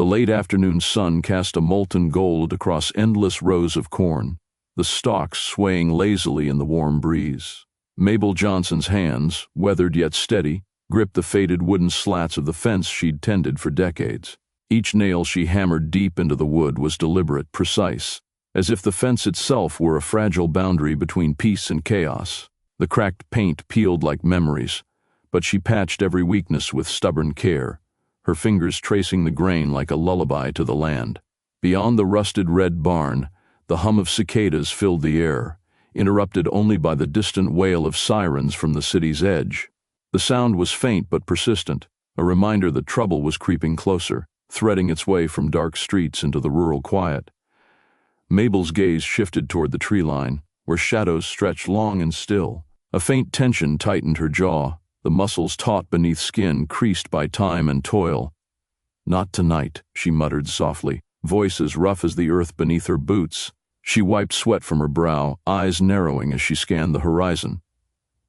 The late afternoon sun cast a molten gold across endless rows of corn, the stalks swaying lazily in the warm breeze. Mabel Johnson's hands, weathered yet steady, gripped the faded wooden slats of the fence she'd tended for decades. Each nail she hammered deep into the wood was deliberate, precise, as if the fence itself were a fragile boundary between peace and chaos. The cracked paint peeled like memories, but she patched every weakness with stubborn care, her fingers tracing the grain like a lullaby to the land. Beyond the rusted red barn, the hum of cicadas filled the air, interrupted only by the distant wail of sirens from the city's edge. The sound was faint but persistent, a reminder that trouble was creeping closer, threading its way from dark streets into the rural quiet. Mabel's gaze shifted toward the tree line, where shadows stretched long and still. A faint tension tightened her jaw, the muscles taut beneath skin creased by time and toil. "Not tonight," she muttered softly, voice as rough as the earth beneath her boots. She wiped sweat from her brow, eyes narrowing as she scanned the horizon.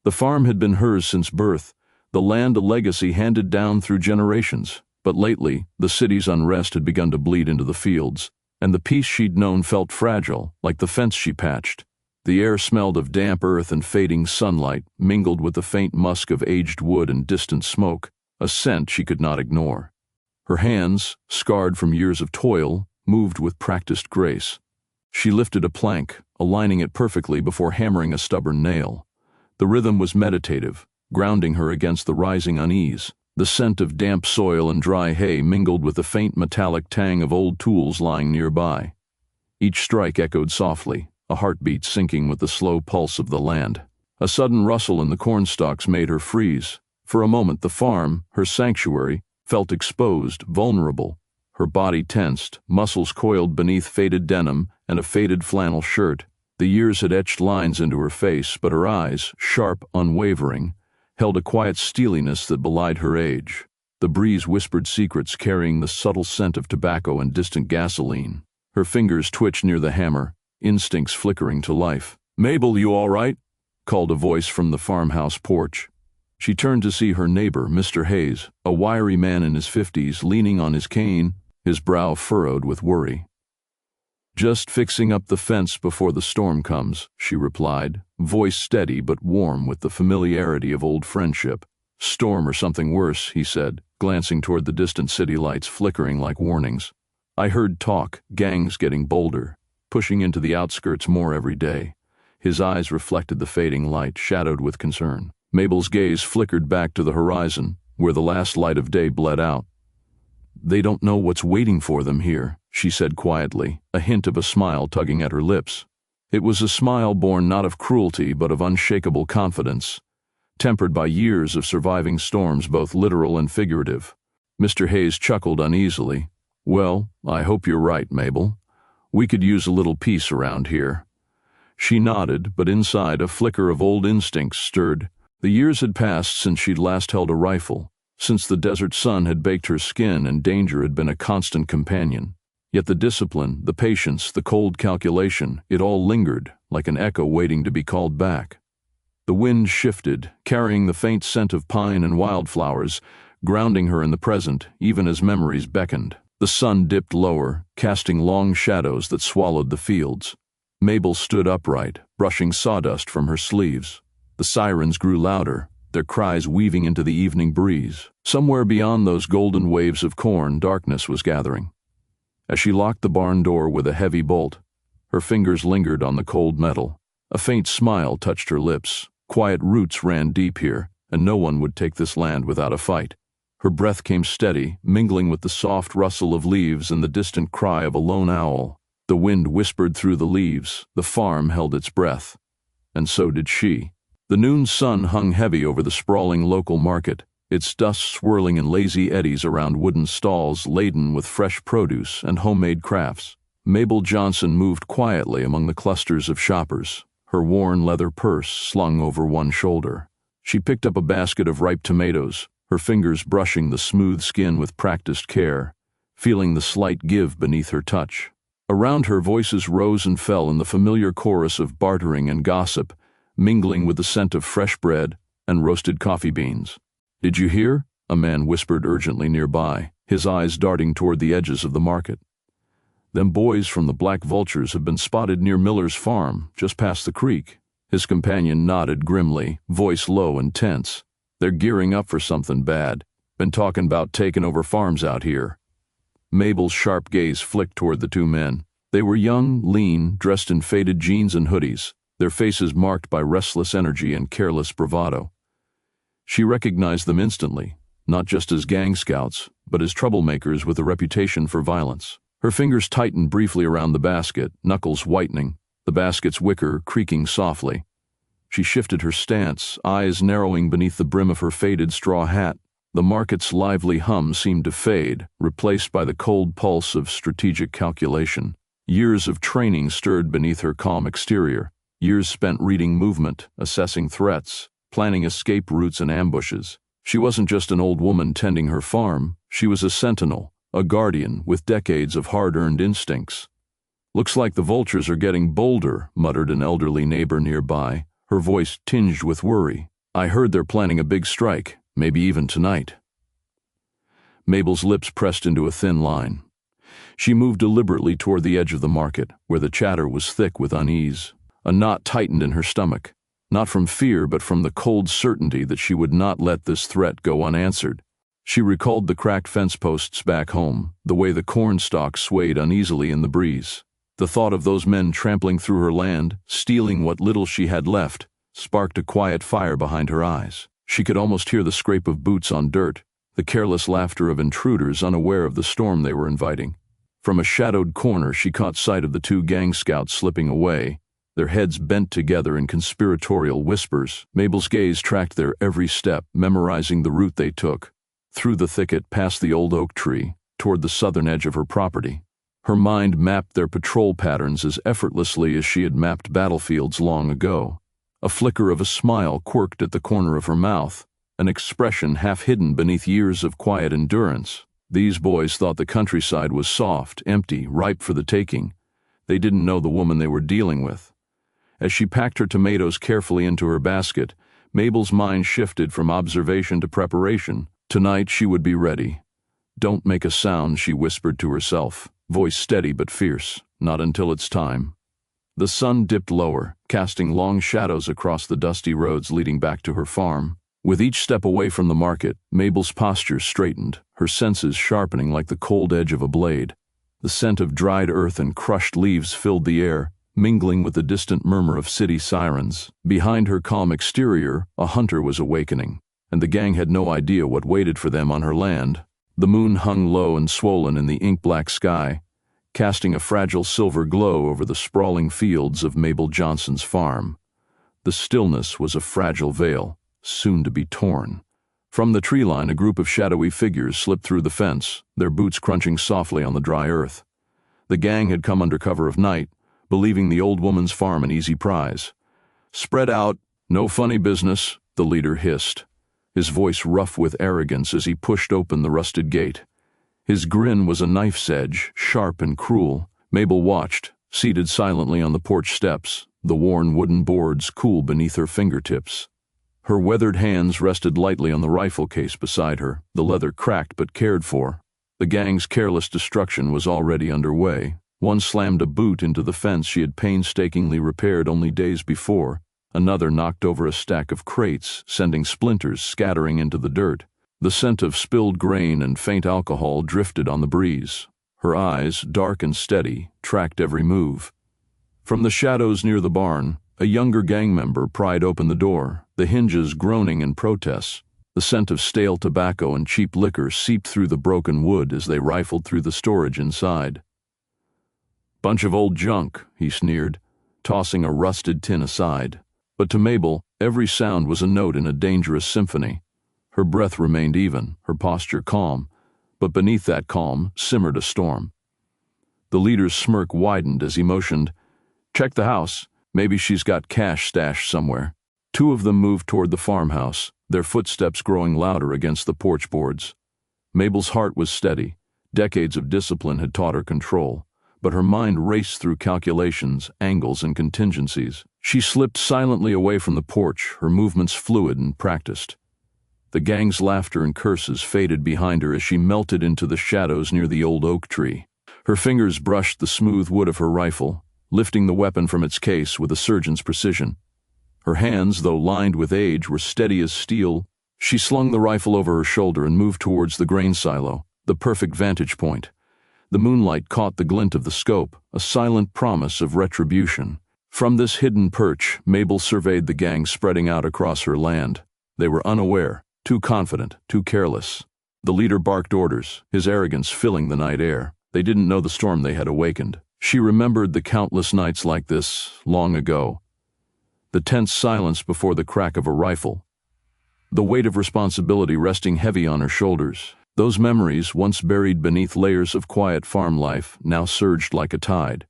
The farm had been hers since birth, the land a legacy handed down through generations. But lately, the city's unrest had begun to bleed into the fields, and the peace she'd known felt fragile, like the fence she patched. The air smelled of damp earth and fading sunlight, mingled with the faint musk of aged wood and distant smoke, a scent she could not ignore. Her hands, scarred from years of toil, moved with practiced grace. She lifted a plank, aligning it perfectly before hammering a stubborn nail. The rhythm was meditative, grounding her against the rising unease. The scent of damp soil and dry hay mingled with the faint metallic tang of old tools lying nearby. Each strike echoed softly, a heartbeat syncing with the slow pulse of the land. A sudden rustle in the cornstalks made her freeze. For a moment the farm, her sanctuary, felt exposed, vulnerable. Her body tensed, muscles coiled beneath faded denim and a faded flannel shirt. The years had etched lines into her face, but her eyes, sharp, unwavering, held a quiet steeliness that belied her age. The breeze whispered secrets carrying the subtle scent of tobacco and distant gasoline. Her fingers twitched near the hammer, instincts flickering to life. "Mabel, you all right?" called a voice from the farmhouse porch. She turned to see her neighbor, Mr. Hayes, a wiry man in his 50s, leaning on his cane, his brow furrowed with worry. "Just fixing up the fence before the storm comes," she replied, voice steady but warm with the familiarity of old friendship. "Storm or something worse," he said, glancing toward the distant city lights flickering like warnings. "I heard talk, gangs getting bolder, pushing into the outskirts more every day." His eyes reflected the fading light, shadowed with concern. Mabel's gaze flickered back to the horizon, where the last light of day bled out. "They don't know what's waiting for them here," she said quietly, a hint of a smile tugging at her lips. It was a smile born not of cruelty but of unshakable confidence, tempered by years of surviving storms both literal and figurative. Mr. Hayes chuckled uneasily. "Well, I hope you're right, Mabel. We could use a little peace around here." She nodded, but inside a flicker of old instincts stirred. The years had passed since she'd last held a rifle, since the desert sun had baked her skin and danger had been a constant companion. Yet the discipline, the patience, the cold calculation, it all lingered, like an echo waiting to be called back. The wind shifted, carrying the faint scent of pine and wildflowers, grounding her in the present, even as memories beckoned. The sun dipped lower, casting long shadows that swallowed the fields. Mabel stood upright, brushing sawdust from her sleeves. The sirens grew louder, their cries weaving into the evening breeze. Somewhere beyond those golden waves of corn, darkness was gathering. As she locked the barn door with a heavy bolt, her fingers lingered on the cold metal. A faint smile touched her lips. Quiet roots ran deep here, and no one would take this land without a fight. Her breath came steady, mingling with the soft rustle of leaves and the distant cry of a lone owl. The wind whispered through the leaves, the farm held its breath. And so did she. The noon sun hung heavy over the sprawling local market, its dust swirling in lazy eddies around wooden stalls laden with fresh produce and homemade crafts. Mabel Johnson moved quietly among the clusters of shoppers, her worn leather purse slung over one shoulder. She picked up a basket of ripe tomatoes, her fingers brushing the smooth skin with practiced care, feeling the slight give beneath her touch. Around her, voices rose and fell in the familiar chorus of bartering and gossip, mingling with the scent of fresh bread and roasted coffee beans. "Did you hear?" a man whispered urgently nearby, his eyes darting toward the edges of the market. "Them boys from the Black Vultures have been spotted near Miller's farm, just past the creek." His companion nodded grimly, voice low and tense. "They're gearing up for something bad. Been talking about taking over farms out here." Mabel's sharp gaze flicked toward the two men. They were young, lean, dressed in faded jeans and hoodies, their faces marked by restless energy and careless bravado. She recognized them instantly, not just as gang scouts, but as troublemakers with a reputation for violence. Her fingers tightened briefly around the basket, knuckles whitening, the basket's wicker creaking softly. She shifted her stance, eyes narrowing beneath the brim of her faded straw hat. The market's lively hum seemed to fade, replaced by the cold pulse of strategic calculation. Years of training stirred beneath her calm exterior, years spent reading movement, assessing threats, planning escape routes and ambushes. She wasn't just an old woman tending her farm, she was a sentinel, a guardian with decades of hard-earned instincts. "Looks like the vultures are getting bolder," muttered an elderly neighbor nearby, her voice tinged with worry. "I heard they're planning a big strike, maybe even tonight." Mabel's lips pressed into a thin line. She moved deliberately toward the edge of the market, where the chatter was thick with unease. A knot tightened in her stomach, not from fear but from the cold certainty that she would not let this threat go unanswered. She recalled the cracked fence posts back home, the way the corn stalks swayed uneasily in the breeze. The thought of those men trampling through her land, stealing what little she had left, sparked a quiet fire behind her eyes. She could almost hear the scrape of boots on dirt, the careless laughter of intruders unaware of the storm they were inviting. From a shadowed corner she caught sight of the two gang scouts slipping away, their heads bent together in conspiratorial whispers. Mabel's gaze tracked their every step, memorizing the route they took, through the thicket past the old oak tree, toward the southern edge of her property. Her mind mapped their patrol patterns as effortlessly as she had mapped battlefields long ago. A flicker of a smile quirked at the corner of her mouth, an expression half hidden beneath years of quiet endurance. These boys thought the countryside was soft, empty, ripe for the taking. They didn't know the woman they were dealing with. As she packed her tomatoes carefully into her basket, Mabel's mind shifted from observation to preparation. Tonight she would be ready. "Don't make a sound," she whispered to herself, voice steady but fierce. "Not until it's time." The sun dipped lower, casting long shadows across the dusty roads leading back to her farm. With each step away from the market, Mabel's posture straightened, her senses sharpening like the cold edge of a blade. The scent of dried earth and crushed leaves filled the air, mingling with the distant murmur of city sirens. Behind her calm exterior, a hunter was awakening, and the gang had no idea what waited for them on her land. The moon hung low and swollen in the ink-black sky, casting a fragile silver glow over the sprawling fields of Mabel Johnson's farm. The stillness was a fragile veil, soon to be torn. From the tree line, a group of shadowy figures slipped through the fence, their boots crunching softly on the dry earth. The gang had come under cover of night, believing the old woman's farm an easy prize. "Spread out, no funny business," the leader hissed, his voice rough with arrogance as he pushed open the rusted gate. His grin was a knife's edge, sharp and cruel. Mabel watched, seated silently on the porch steps, the worn wooden boards cool beneath her fingertips. Her weathered hands rested lightly on the rifle case beside her, the leather cracked but cared for. The gang's careless destruction was already underway. One slammed a boot into the fence she had painstakingly repaired only days before. Another knocked over a stack of crates, sending splinters scattering into the dirt. The scent of spilled grain and faint alcohol drifted on the breeze. Her eyes, dark and steady, tracked every move. From the shadows near the barn, a younger gang member pried open the door, the hinges groaning in protest. The scent of stale tobacco and cheap liquor seeped through the broken wood as they rifled through the storage inside. "Bunch of old junk," he sneered, tossing a rusted tin aside. But to Mabel, every sound was a note in a dangerous symphony. Her breath remained even, her posture calm, but beneath that calm simmered a storm. The leader's smirk widened as he motioned, "Check the house. Maybe she's got cash stashed somewhere." Two of them moved toward the farmhouse, their footsteps growing louder against the porch boards. Mabel's heart was steady. Decades of discipline had taught her control, but her mind raced through calculations, angles, and contingencies. She slipped silently away from the porch, her movements fluid and practiced. The gang's laughter and curses faded behind her as she melted into the shadows near the old oak tree. Her fingers brushed the smooth wood of her rifle, lifting the weapon from its case with a surgeon's precision. Her hands, though lined with age, were steady as steel. She slung the rifle over her shoulder and moved towards the grain silo, the perfect vantage point. The moonlight caught the glint of the scope, a silent promise of retribution. From this hidden perch, Mabel surveyed the gang spreading out across her land. They were unaware, too confident, too careless. The leader barked orders, his arrogance filling the night air. They didn't know the storm they had awakened. She remembered the countless nights like this, long ago. The tense silence before the crack of a rifle. The weight of responsibility resting heavy on her shoulders. Those memories, once buried beneath layers of quiet farm life, now surged like a tide.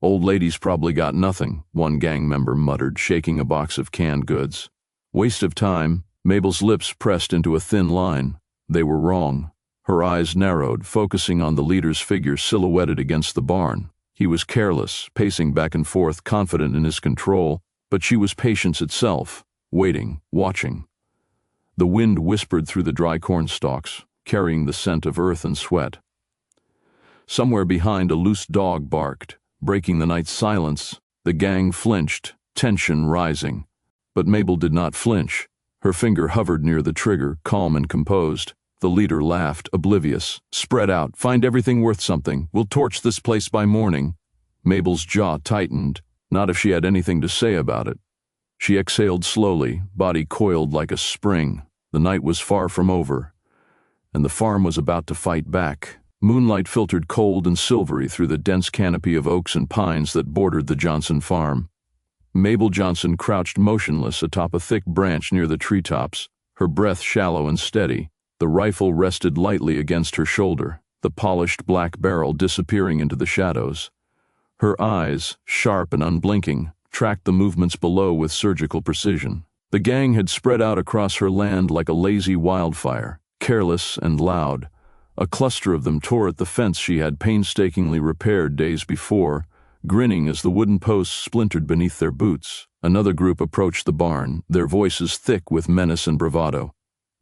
"Old lady's probably got nothing," one gang member muttered, shaking a box of canned goods. "Waste of time." Mabel's lips pressed into a thin line. They were wrong. Her eyes narrowed, focusing on the leader's figure silhouetted against the barn. He was careless, pacing back and forth, confident in his control, but she was patience itself, waiting, watching. The wind whispered through the dry corn stalks, carrying the scent of earth and sweat. Somewhere behind, a loose dog barked, breaking the night's silence. The gang flinched, tension rising. But Mabel did not flinch. Her finger hovered near the trigger, calm and composed. The leader laughed, oblivious. "Spread out, find everything worth something. We'll torch this place by morning." Mabel's jaw tightened, not if she had anything to say about it. She exhaled slowly, body coiled like a spring. The night was far from over, and the farm was about to fight back. Moonlight filtered cold and silvery through the dense canopy of oaks and pines that bordered the Johnson farm. Mabel Johnson crouched motionless atop a thick branch near the treetops, her breath shallow and steady. The rifle rested lightly against her shoulder, the polished black barrel disappearing into the shadows. Her eyes, sharp and unblinking, tracked the movements below with surgical precision. The gang had spread out across her land like a lazy wildfire, careless and loud. A cluster of them tore at the fence she had painstakingly repaired days before, grinning as the wooden posts splintered beneath their boots. Another group approached the barn, their voices thick with menace and bravado.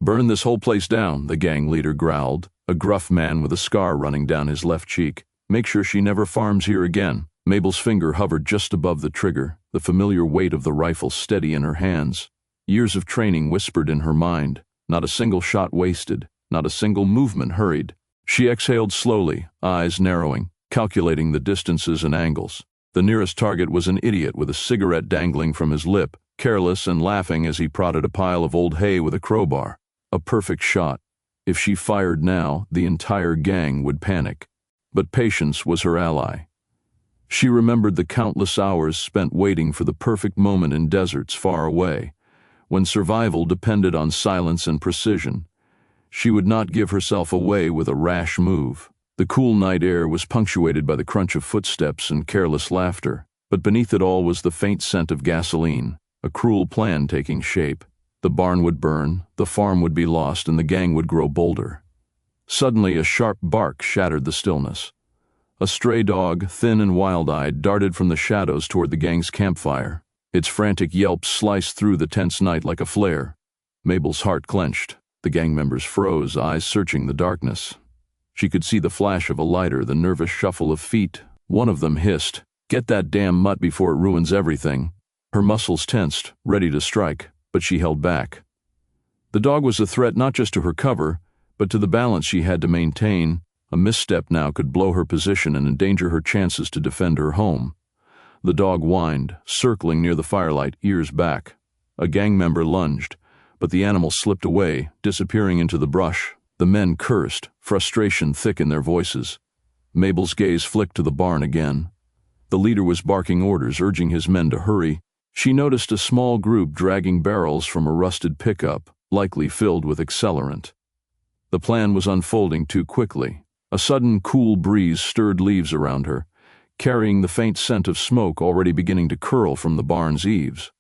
"Burn this whole place down," the gang leader growled, a gruff man with a scar running down his left cheek. "Make sure she never farms here again." Mabel's finger hovered just above the trigger, the familiar weight of the rifle steady in her hands. Years of training whispered in her mind, not a single shot wasted, not a single movement hurried. She exhaled slowly, eyes narrowing, calculating the distances and angles. The nearest target was an idiot with a cigarette dangling from his lip, careless and laughing as he prodded a pile of old hay with a crowbar. A perfect shot. If she fired now, the entire gang would panic. But patience was her ally. She remembered the countless hours spent waiting for the perfect moment in deserts far away, when survival depended on silence and precision. She would not give herself away with a rash move. The cool night air was punctuated by the crunch of footsteps and careless laughter, but beneath it all was the faint scent of gasoline, a cruel plan taking shape. The barn would burn, the farm would be lost, and the gang would grow bolder. Suddenly, a sharp bark shattered the stillness. A stray dog, thin and wild-eyed, darted from the shadows toward the gang's campfire. Its frantic yelp sliced through the tense night like a flare. Mabel's heart clenched. The gang members froze, eyes searching the darkness. She could see the flash of a lighter, the nervous shuffle of feet. One of them hissed, "Get that damn mutt before it ruins everything." Her muscles tensed, ready to strike, but she held back. The dog was a threat not just to her cover, but to the balance she had to maintain. A misstep now could blow her position and endanger her chances to defend her home. The dog whined, circling near the firelight, ears back. A gang member lunged, but the animal slipped away, disappearing into the brush. The men cursed, frustration thick in their voices. Mabel's gaze flicked to the barn again. The leader was barking orders, urging his men to hurry. She noticed a small group dragging barrels from a rusted pickup, likely filled with accelerant. The plan was unfolding too quickly. A sudden cool breeze stirred leaves around her, carrying the faint scent of smoke already beginning to curl from the barn's eaves.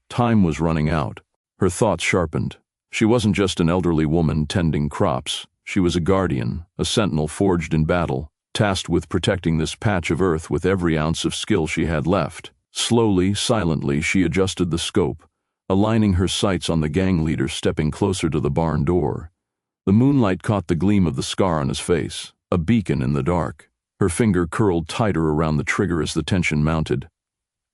Time was running out. Her thoughts sharpened. She wasn't just an elderly woman tending crops. She was a guardian, a sentinel forged in battle, tasked with protecting this patch of earth with every ounce of skill she had left. Slowly, silently, she adjusted the scope. aligning her sights on the gang leader stepping closer to the barn door. The moonlight caught the gleam of the scar on his face, a beacon in the dark. Her finger curled tighter around the trigger as the tension mounted.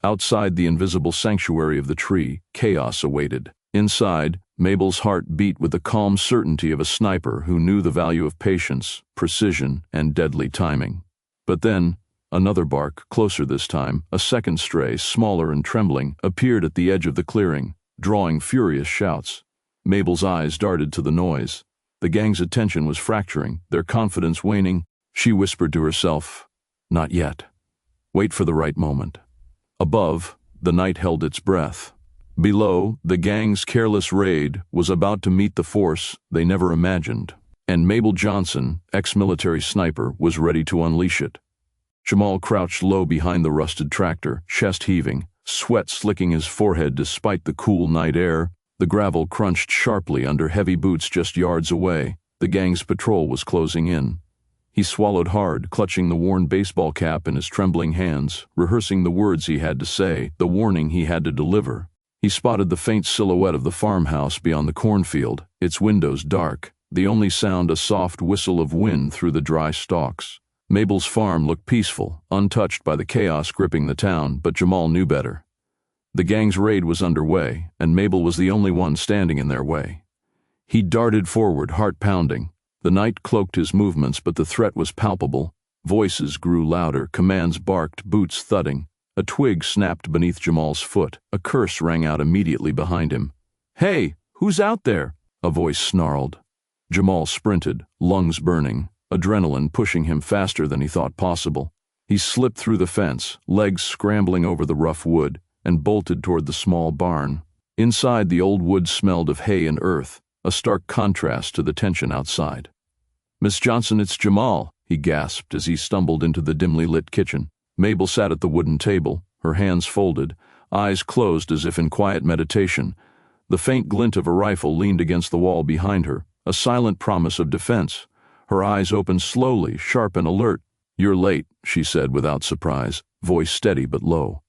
Outside the invisible sanctuary of the tree, chaos awaited. Inside, Mabel's heart beat with the calm certainty of a sniper who knew the value of patience, precision, and deadly timing. But then, another bark, closer this time, a second stray, smaller and trembling, appeared at the edge of the clearing, drawing furious shouts. Mabel's eyes darted to the noise. The gang's attention was fracturing, their confidence waning. She whispered to herself, "Not yet. Wait for the right moment." Above, the night held its breath. Below, the gang's careless raid was about to meet the force they never imagined, and Mabel Johnson, ex-military sniper, was ready to unleash it. Jamal crouched low behind the rusted tractor, chest heaving, sweat slicking his forehead despite the cool night air. The gravel crunched sharply under heavy boots just yards away. The gang's patrol was closing in. He swallowed hard, clutching the worn baseball cap in his trembling hands, rehearsing the words he had to say, the warning he had to deliver. He spotted the faint silhouette of the farmhouse beyond the cornfield, its windows dark, the only sound a soft whistle of wind through the dry stalks. Mabel's farm looked peaceful, untouched by the chaos gripping the town, but Jamal knew better. The gang's raid was underway, and Mabel was the only one standing in their way. He darted forward, heart pounding. The night cloaked his movements, but the threat was palpable. Voices grew louder, commands barked, boots thudding. A twig snapped beneath Jamal's foot. A curse rang out immediately behind him. "Hey, who's out there?" a voice snarled. Jamal sprinted, lungs burning, adrenaline pushing him faster than he thought possible. He slipped through the fence, legs scrambling over the rough wood, and bolted toward the small barn. Inside, the old wood smelled of hay and earth, a stark contrast to the tension outside. "Miss Johnson, it's Jamal," he gasped as he stumbled into the dimly lit kitchen. Mabel sat at the wooden table, her hands folded, eyes closed as if in quiet meditation. The faint glint of a rifle leaned against the wall behind her, a silent promise of defense. Her eyes opened slowly, sharp and alert. "You're late," she said without surprise, voice steady but low.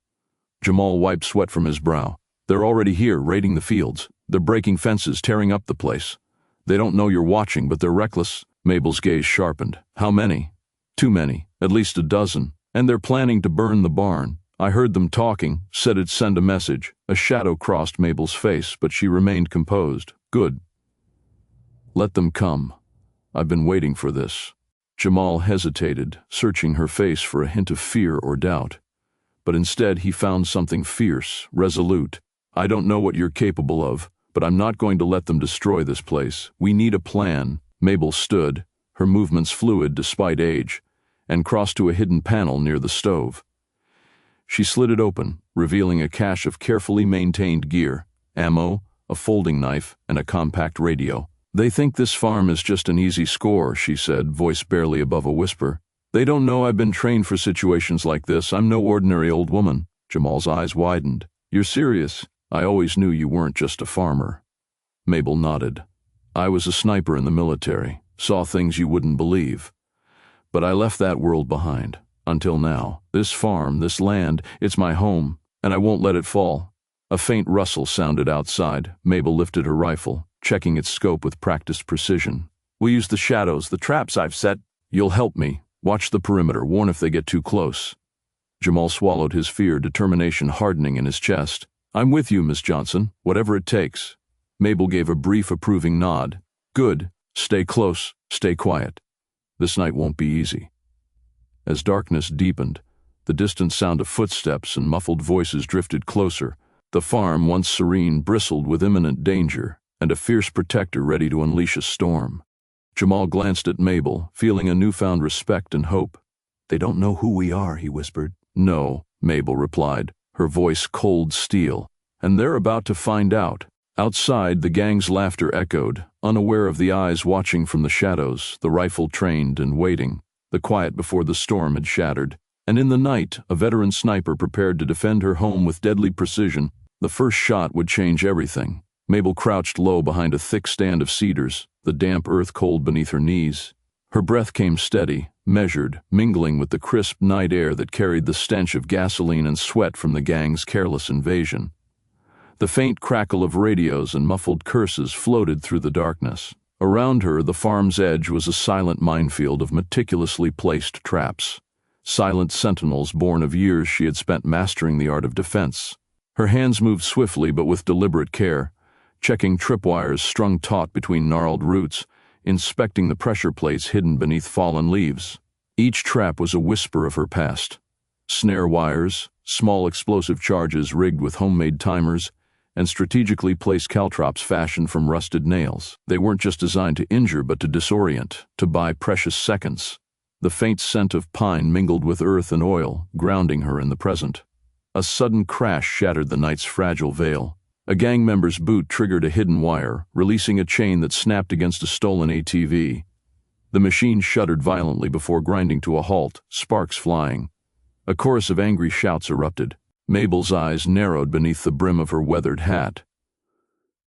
Jamal wiped sweat from his brow. "They're already here, raiding the fields. They're breaking fences, tearing up the place. They don't know you're watching, but they're reckless." Mabel's gaze sharpened. "How many?" "Too many, at least a dozen. And they're planning to burn the barn. I heard them talking, said it'd send a message." A shadow crossed Mabel's face, but she remained composed. "Good. Let them come. I've been waiting for this." Jamal hesitated, searching her face for a hint of fear or doubt. But instead he found something fierce, resolute. "I don't know what you're capable of, but I'm not going to let them destroy this place. We need a plan." Mabel stood, her movements fluid despite age, and crossed to a hidden panel near the stove. She slid it open, revealing a cache of carefully maintained gear, ammo, a folding knife, and a compact radio. "They think this farm is just an easy score," she said, voice barely above a whisper. "They don't know I've been trained for situations like this. I'm no ordinary old woman." Jamal's eyes widened. "You're serious? I always knew you weren't just a farmer." Mabel nodded. "I was a sniper in the military, saw things you wouldn't believe. But I left that world behind. Until now. This farm, this land, it's my home, and I won't let it fall." A faint rustle sounded outside. Mabel lifted her rifle, checking its scope with practiced precision. "We'll use the shadows, the traps I've set. You'll help me. Watch the perimeter, warn if they get too close." Jamal swallowed his fear, determination hardening in his chest. "I'm with you, Miss Johnson, whatever it takes." Mabel gave a brief approving nod. "Good. Stay close, stay quiet. This night won't be easy." As darkness deepened, the distant sound of footsteps and muffled voices drifted closer. The farm, once serene, bristled with imminent danger, and a fierce protector ready to unleash a storm. Jamal glanced at Mabel, feeling a newfound respect and hope. "They don't know who we are," he whispered. "No," Mabel replied, her voice cold steel. "And they're about to find out." Outside, the gang's laughter echoed, unaware of the eyes watching from the shadows, the rifle trained and waiting. The quiet before the storm had shattered, and in the night, a veteran sniper prepared to defend her home with deadly precision. The first shot would change everything. Mabel crouched low behind a thick stand of cedars, the damp earth cold beneath her knees. Her breath came steady, measured, mingling with the crisp night air that carried the stench of gasoline and sweat from the gang's careless invasion. The faint crackle of radios and muffled curses floated through the darkness. Around her, the farm's edge was a silent minefield of meticulously placed traps. Silent sentinels born of years she had spent mastering the art of defense. Her hands moved swiftly but with deliberate care, checking tripwires strung taut between gnarled roots, inspecting the pressure plates hidden beneath fallen leaves. Each trap was a whisper of her past. Snare wires, small explosive charges rigged with homemade timers, and strategically placed caltrops fashioned from rusted nails. They weren't just designed to injure but to disorient, to buy precious seconds. The faint scent of pine mingled with earth and oil, grounding her in the present. A sudden crash shattered the night's fragile veil. A gang member's boot triggered a hidden wire, releasing a chain that snapped against a stolen ATV. The machine shuddered violently before grinding to a halt, sparks flying. A chorus of angry shouts erupted. Mabel's eyes narrowed beneath the brim of her weathered hat.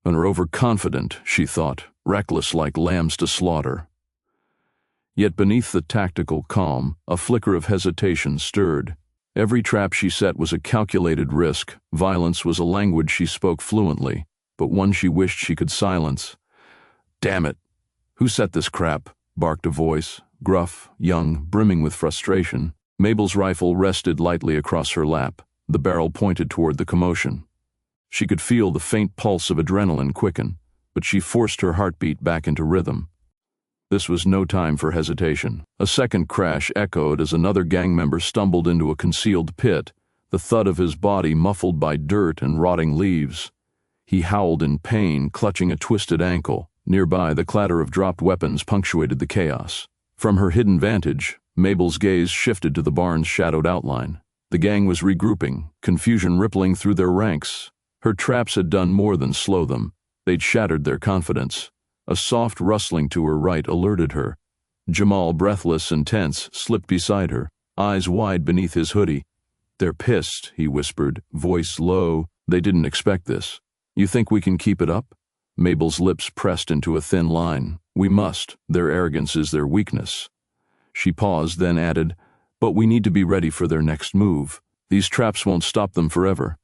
And her overconfident, she thought, reckless like lambs to slaughter. Yet beneath the tactical calm, a flicker of hesitation stirred. Every trap she set was a calculated risk. Violence was a language she spoke fluently, but one she wished she could silence. "Damn it! Who set this crap?" barked a voice, gruff, young, brimming with frustration. Mabel's rifle rested lightly across her lap. The barrel pointed toward the commotion. She could feel the faint pulse of adrenaline quicken, but she forced her heartbeat back into rhythm. This was no time for hesitation. A second crash echoed as another gang member stumbled into a concealed pit, the thud of his body muffled by dirt and rotting leaves. He howled in pain, clutching a twisted ankle. Nearby, the clatter of dropped weapons punctuated the chaos. From her hidden vantage, Mabel's gaze shifted to the barn's shadowed outline. The gang was regrouping, confusion rippling through their ranks. Her traps had done more than slow them. They'd shattered their confidence. A soft rustling to her right alerted her. Jamal, breathless and tense, slipped beside her, eyes wide beneath his hoodie. "They're pissed," he whispered, voice low. "They didn't expect this. You think we can keep it up?" Mabel's lips pressed into a thin line. "We must. Their arrogance is their weakness." She paused, then added, "But we need to be ready for their next move. These traps won't stop them forever."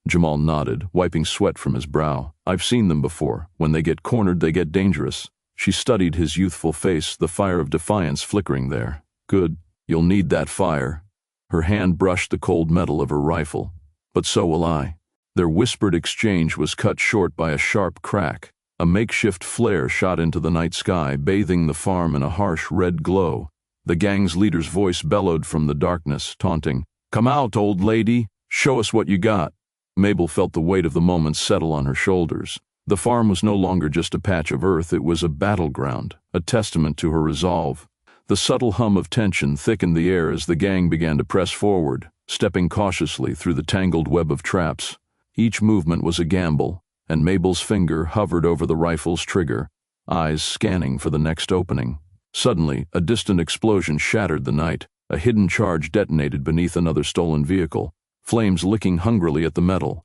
Jamal nodded, wiping sweat from his brow. "I've seen them before. When they get cornered, they get dangerous." She studied his youthful face, the fire of defiance flickering there. "Good. You'll need that fire." Her hand brushed the cold metal of her rifle. "But so will I." Their whispered exchange was cut short by a sharp crack. A makeshift flare shot into the night sky, bathing the farm in a harsh red glow. The gang's leader's voice bellowed from the darkness, taunting, "Come out, old lady. Show us what you got." Mabel felt the weight of the moment settle on her shoulders. The farm was no longer just a patch of earth, it was a battleground, a testament to her resolve. The subtle hum of tension thickened the air as the gang began to press forward, stepping cautiously through the tangled web of traps. Each movement was a gamble, and Mabel's finger hovered over the rifle's trigger, eyes scanning for the next opening. Suddenly, a distant explosion shattered the night. A hidden charge detonated beneath another stolen vehicle, flames licking hungrily at the metal.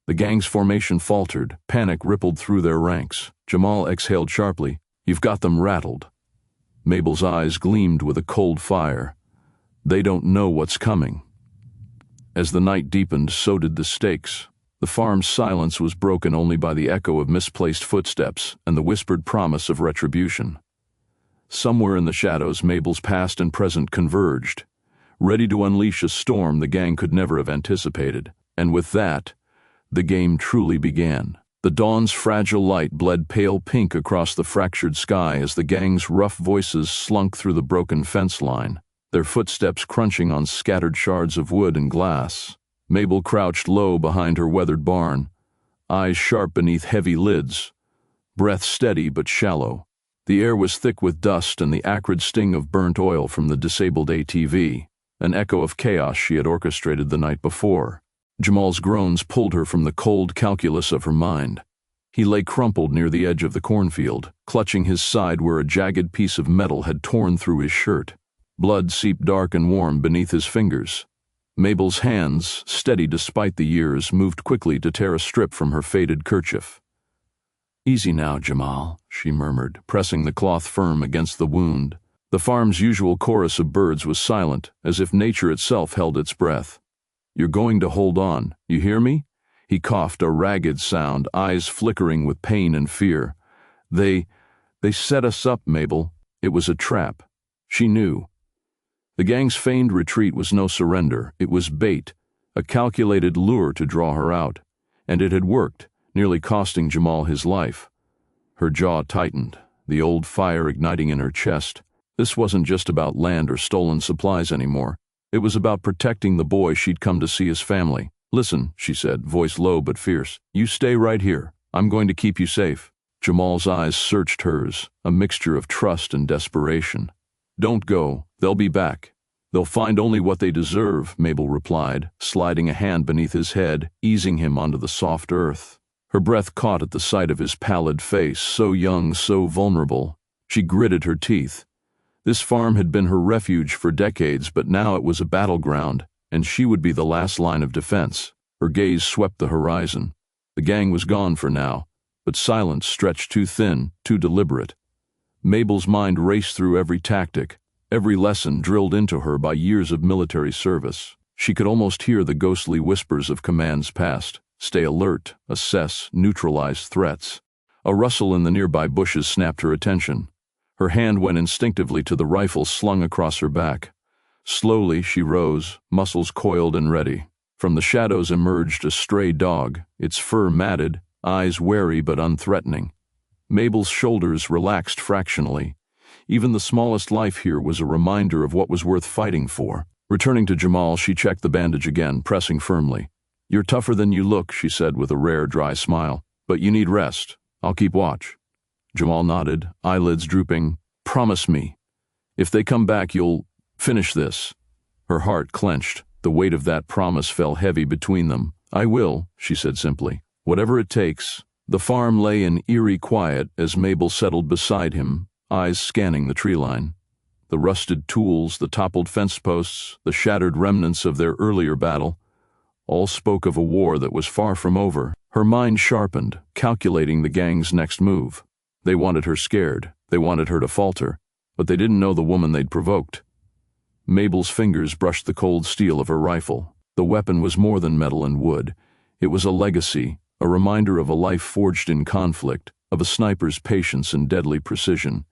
The gang's formation faltered, panic rippled through their ranks. Jamal exhaled sharply. "You've got them rattled." Mabel's eyes gleamed with a cold fire. "They don't know what's coming." As the night deepened, so did the stakes. The farm's silence was broken only by the echo of misplaced footsteps and the whispered promise of retribution. Somewhere in the shadows, Mabel's past and present converged, ready to unleash a storm the gang could never have anticipated. And with that, the game truly began. The dawn's fragile light bled pale pink across the fractured sky as the gang's rough voices slunk through the broken fence line, their footsteps crunching on scattered shards of wood and glass. Mabel crouched low behind her weathered barn, eyes sharp beneath heavy lids, breath steady but shallow. The air was thick with dust and the acrid sting of burnt oil from the disabled ATV, an echo of chaos she had orchestrated the night before. Jamal's groans pulled her from the cold calculus of her mind. He lay crumpled near the edge of the cornfield, clutching his side where a jagged piece of metal had torn through his shirt. Blood seeped dark and warm beneath his fingers. Mabel's hands, steady despite the years, moved quickly to tear a strip from her faded kerchief. "Easy now, Jamal," she murmured, pressing the cloth firm against the wound. The farm's usual chorus of birds was silent, as if nature itself held its breath. "You're going to hold on, you hear me?" He coughed a ragged sound, eyes flickering with pain and fear. They set us up, Mabel. It was a trap. She knew. The gang's feigned retreat was no surrender. It was bait, a calculated lure to draw her out. And it had worked, nearly costing Jamal his life. Her jaw tightened, the old fire igniting in her chest. This wasn't just about land or stolen supplies anymore. It was about protecting the boy she'd come to see as family. Listen, she said, voice low but fierce. You stay right here. I'm going to keep you safe. Jamal's eyes searched hers, a mixture of trust and desperation. Don't go. They'll be back. They'll find only what they deserve, Mabel replied, sliding a hand beneath his head, easing him onto the soft earth. Her breath caught at the sight of his pallid face, so young, so vulnerable. She gritted her teeth. This farm had been her refuge for decades, but now it was a battleground, and she would be the last line of defense. Her gaze swept the horizon. The gang was gone for now, but silence stretched too thin, too deliberate. Mabel's mind raced through every tactic, every lesson drilled into her by years of military service. She could almost hear the ghostly whispers of commands past. Stay alert, assess, neutralize threats. A rustle in the nearby bushes snapped her attention. Her hand went instinctively to the rifle slung across her back. Slowly she rose, muscles coiled and ready. From the shadows emerged a stray dog, its fur matted, eyes wary but unthreatening. Mabel's shoulders relaxed fractionally. Even the smallest life here was a reminder of what was worth fighting for. Returning to Jamal, she checked the bandage again, pressing firmly. You're tougher than you look, she said with a rare, dry smile. But you need rest. I'll keep watch. Jamal nodded, eyelids drooping. Promise me. If they come back, you'll finish this. Her heart clenched. The weight of that promise fell heavy between them. I will, she said simply. Whatever it takes. The farm lay in eerie quiet as Mabel settled beside him, eyes scanning the tree line. The rusted tools, the toppled fence posts, the shattered remnants of their earlier battle, all spoke of a war that was far from over. Her mind sharpened, calculating the gang's next move. They wanted her scared. They wanted her to falter. But they didn't know the woman they'd provoked. Mabel's fingers brushed the cold steel of her rifle. The weapon was more than metal and wood. It was a legacy, a reminder of a life forged in conflict, of a sniper's patience and deadly precision.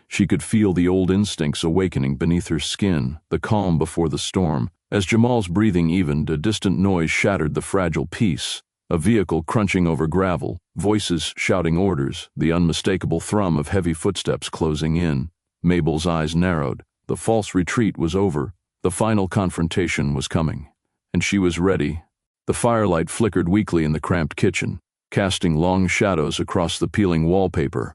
She could feel the old instincts awakening beneath her skin, the calm before the storm. As Jamal's breathing evened, a distant noise shattered the fragile peace. A vehicle crunching over gravel, voices shouting orders, the unmistakable thrum of heavy footsteps closing in. Mabel's eyes narrowed. The false retreat was over. The final confrontation was coming. And she was ready. The firelight flickered weakly in the cramped kitchen, casting long shadows across the peeling wallpaper.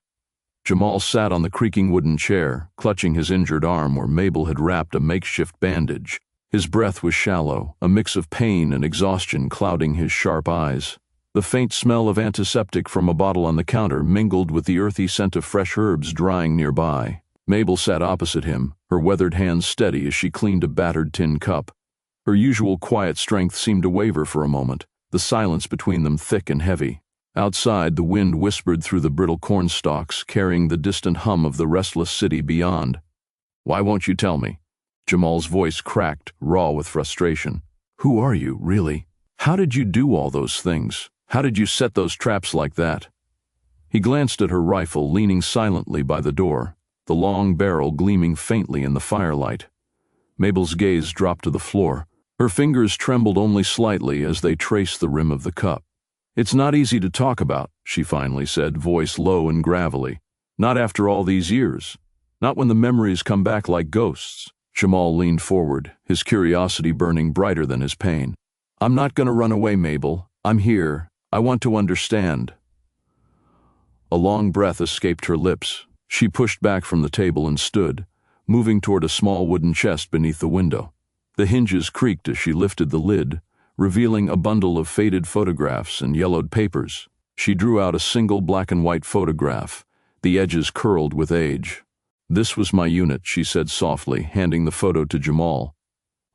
Jamal sat on the creaking wooden chair, clutching his injured arm where Mabel had wrapped a makeshift bandage. His breath was shallow, a mix of pain and exhaustion clouding his sharp eyes. The faint smell of antiseptic from a bottle on the counter mingled with the earthy scent of fresh herbs drying nearby. Mabel sat opposite him, her weathered hands steady as she cleaned a battered tin cup. Her usual quiet strength seemed to waver for a moment, the silence between them thick and heavy. Outside, the wind whispered through the brittle corn stalks, carrying the distant hum of the restless city beyond. Why won't you tell me? Jamal's voice cracked, raw with frustration. Who are you, really? How did you do all those things? How did you set those traps like that? He glanced at her rifle, leaning silently by the door, the long barrel gleaming faintly in the firelight. Mabel's gaze dropped to the floor. Her fingers trembled only slightly as they traced the rim of the cup. It's not easy to talk about, she finally said, voice low and gravelly. Not after all these years. Not when the memories come back like ghosts. Jamal leaned forward, his curiosity burning brighter than his pain. I'm not going to run away, Mabel. I'm here. I want to understand. A long breath escaped her lips. She pushed back from the table and stood, moving toward a small wooden chest beneath the window. The hinges creaked as she lifted the lid, revealing a bundle of faded photographs and yellowed papers. She drew out a single black and white photograph, the edges curled with age. This was my unit, she said softly, handing the photo to Jamal.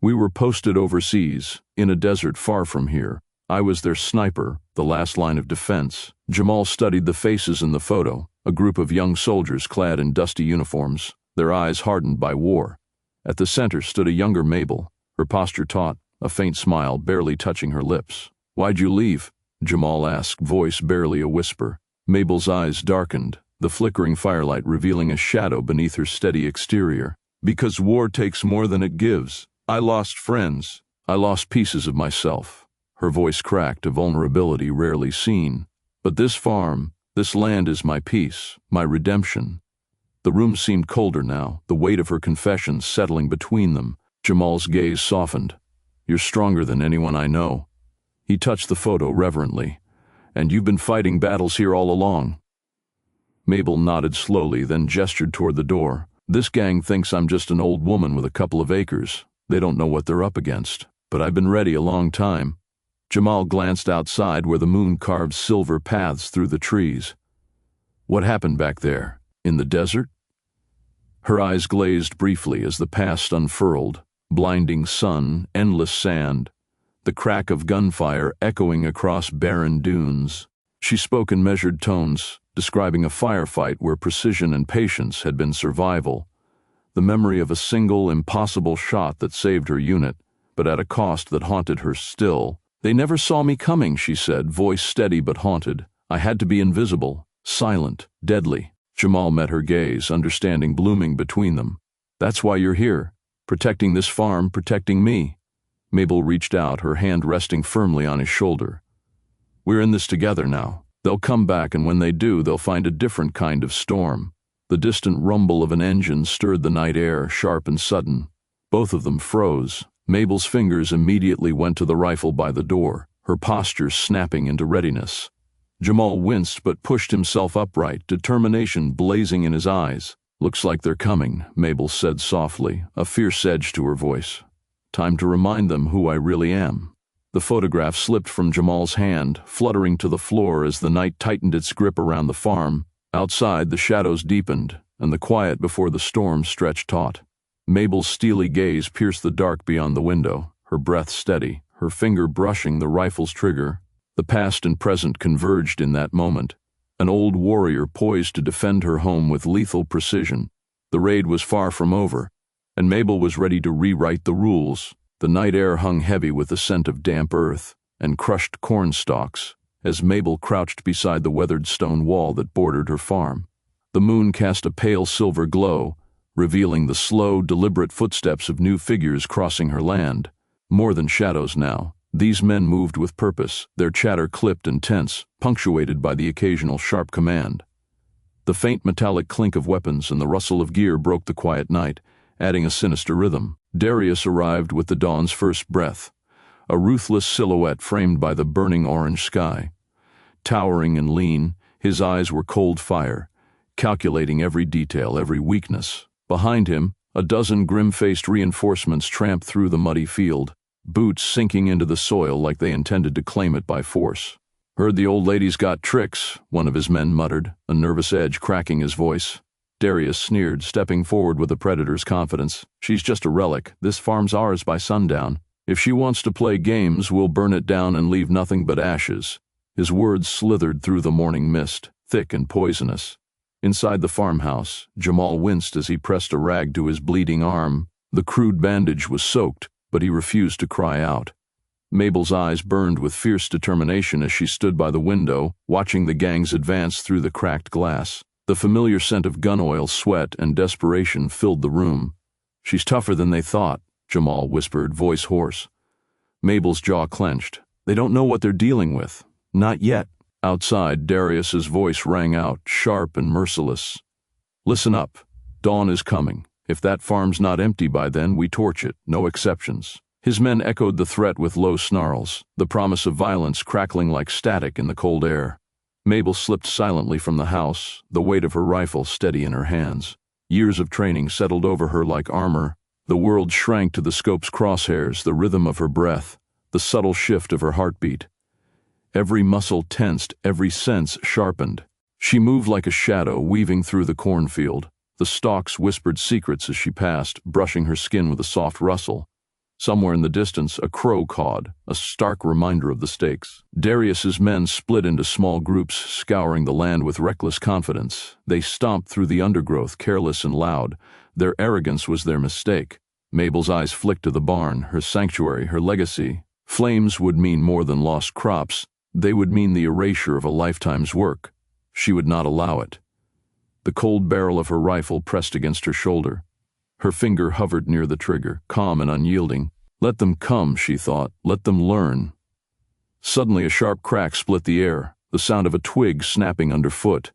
We were posted overseas, in a desert far from here. I was their sniper, the last line of defense. Jamal studied the faces in the photo, a group of young soldiers clad in dusty uniforms, their eyes hardened by war. At the center stood a younger Mabel, her posture taut, a faint smile barely touching her lips. Why'd you leave? Jamal asked, voice barely a whisper. Mabel's eyes darkened, the flickering firelight revealing a shadow beneath her steady exterior. Because war takes more than it gives. I lost friends. I lost pieces of myself. Her voice cracked, a vulnerability rarely seen. But this farm, this land is my peace, my redemption. The room seemed colder now, the weight of her confession settling between them. Jamal's gaze softened. You're stronger than anyone I know. He touched the photo reverently. And you've been fighting battles here all along. Mabel nodded slowly, then gestured toward the door. This gang thinks I'm just an old woman with a couple of acres. They don't know what they're up against. But I've been ready a long time. Jamal glanced outside where the moon carved silver paths through the trees. What happened back there? In the desert? Her eyes glazed briefly as the past unfurled. Blinding sun, endless sand, the crack of gunfire echoing across barren dunes. She spoke in measured tones, describing a firefight where precision and patience had been survival. The memory of a single, impossible shot that saved her unit, but at a cost that haunted her still. They never saw me coming, she said, voice steady but haunted. I had to be invisible, silent, deadly. Jamal met her gaze, understanding blooming between them. That's why you're here. Protecting this farm, protecting me. Mabel reached out, her hand resting firmly on his shoulder. We're in this together now. They'll come back, and when they do, they'll find a different kind of storm. The distant rumble of an engine stirred the night air, sharp and sudden. Both of them froze. Mabel's fingers immediately went to the rifle by the door, her posture snapping into readiness. Jamal winced but pushed himself upright, determination blazing in his eyes. Looks like they're coming, Mabel said softly, a fierce edge to her voice. Time to remind them who I really am. The photograph slipped from Jamal's hand, fluttering to the floor as the night tightened its grip around the farm. Outside, the shadows deepened, and the quiet before the storm stretched taut. Mabel's steely gaze pierced the dark beyond the window, her breath steady, her finger brushing the rifle's trigger. The past and present converged in that moment. An old warrior poised to defend her home with lethal precision. The raid was far from over, and Mabel was ready to rewrite the rules. The night air hung heavy with the scent of damp earth and crushed corn stalks as Mabel crouched beside the weathered stone wall that bordered her farm. The moon cast a pale silver glow, revealing the slow, deliberate footsteps of new figures crossing her land. More than shadows now. These men moved with purpose, their chatter clipped and tense, punctuated by the occasional sharp command. The faint metallic clink of weapons and the rustle of gear broke the quiet night, adding a sinister rhythm. Darius arrived with the dawn's first breath, a ruthless silhouette framed by the burning orange sky. Towering and lean, his eyes were cold fire, calculating every detail, every weakness. Behind him, a dozen grim-faced reinforcements tramped through the muddy field, boots sinking into the soil like they intended to claim it by force. Heard the old lady's got tricks, one of his men muttered, a nervous edge cracking his voice. Darius sneered, stepping forward with a predator's confidence. She's just a relic. This farm's ours by sundown. If she wants to play games, we'll burn it down and leave nothing but ashes. His words slithered through the morning mist, thick and poisonous. Inside the farmhouse, Jamal winced as he pressed a rag to his bleeding arm. The crude bandage was soaked, but he refused to cry out. Mabel's eyes burned with fierce determination as she stood by the window, watching the gangs advance through the cracked glass. The familiar scent of gun oil, sweat, and desperation filled the room. She's tougher than they thought, Jamal whispered, voice hoarse. Mabel's jaw clenched. They don't know what they're dealing with. Not yet. Outside, Darius's voice rang out, sharp and merciless. Listen up. Dawn is coming. If that farm's not empty by then, we torch it, no exceptions. His men echoed the threat with low snarls, the promise of violence crackling like static in the cold air. Mabel slipped silently from the house, the weight of her rifle steady in her hands. Years of training settled over her like armor. The world shrank to the scope's crosshairs, the rhythm of her breath, the subtle shift of her heartbeat. Every muscle tensed, every sense sharpened. She moved like a shadow, weaving through the cornfield. The stalks whispered secrets as she passed, brushing her skin with a soft rustle. Somewhere in the distance, a crow cawed, a stark reminder of the stakes. Darius's men split into small groups, scouring the land with reckless confidence. They stomped through the undergrowth, careless and loud. Their arrogance was their mistake. Mabel's eyes flicked to the barn, her sanctuary, her legacy. Flames would mean more than lost crops. They would mean the erasure of a lifetime's work. She would not allow it. The cold barrel of her rifle pressed against her shoulder. Her finger hovered near the trigger, calm and unyielding. Let them come, she thought. Let them learn. Suddenly a sharp crack split the air, the sound of a twig snapping underfoot.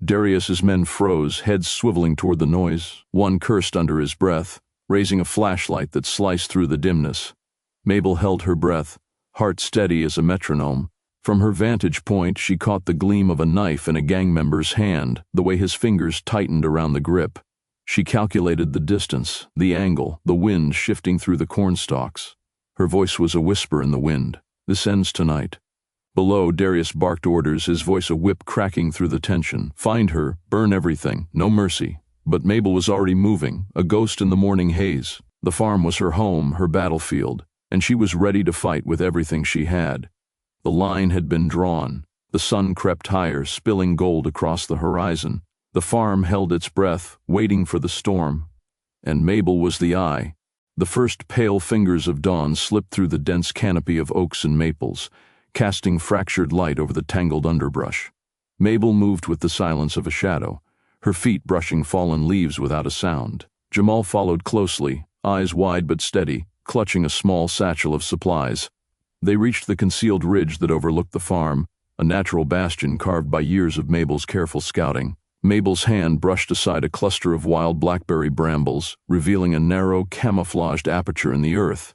Darius's men froze, heads swiveling toward the noise. One cursed under his breath, raising a flashlight that sliced through the dimness. Mabel held her breath, heart steady as a metronome. From her vantage point, she caught the gleam of a knife in a gang member's hand, the way his fingers tightened around the grip. She calculated the distance, the angle, the wind shifting through the cornstalks. Her voice was a whisper in the wind. This ends tonight. Below, Darius barked orders, his voice a whip cracking through the tension. Find her, burn everything, no mercy. But Mabel was already moving, a ghost in the morning haze. The farm was her home, her battlefield, and she was ready to fight with everything she had. The line had been drawn. The sun crept higher, spilling gold across the horizon. The farm held its breath, waiting for the storm. And Mabel was the eye. The first pale fingers of dawn slipped through the dense canopy of oaks and maples, casting fractured light over the tangled underbrush. Mabel moved with the silence of a shadow, her feet brushing fallen leaves without a sound. Jamal followed closely, eyes wide but steady, clutching a small satchel of supplies. They reached the concealed ridge that overlooked the farm, a natural bastion carved by years of Mabel's careful scouting. Mabel's hand brushed aside a cluster of wild blackberry brambles, revealing a narrow, camouflaged aperture in the earth.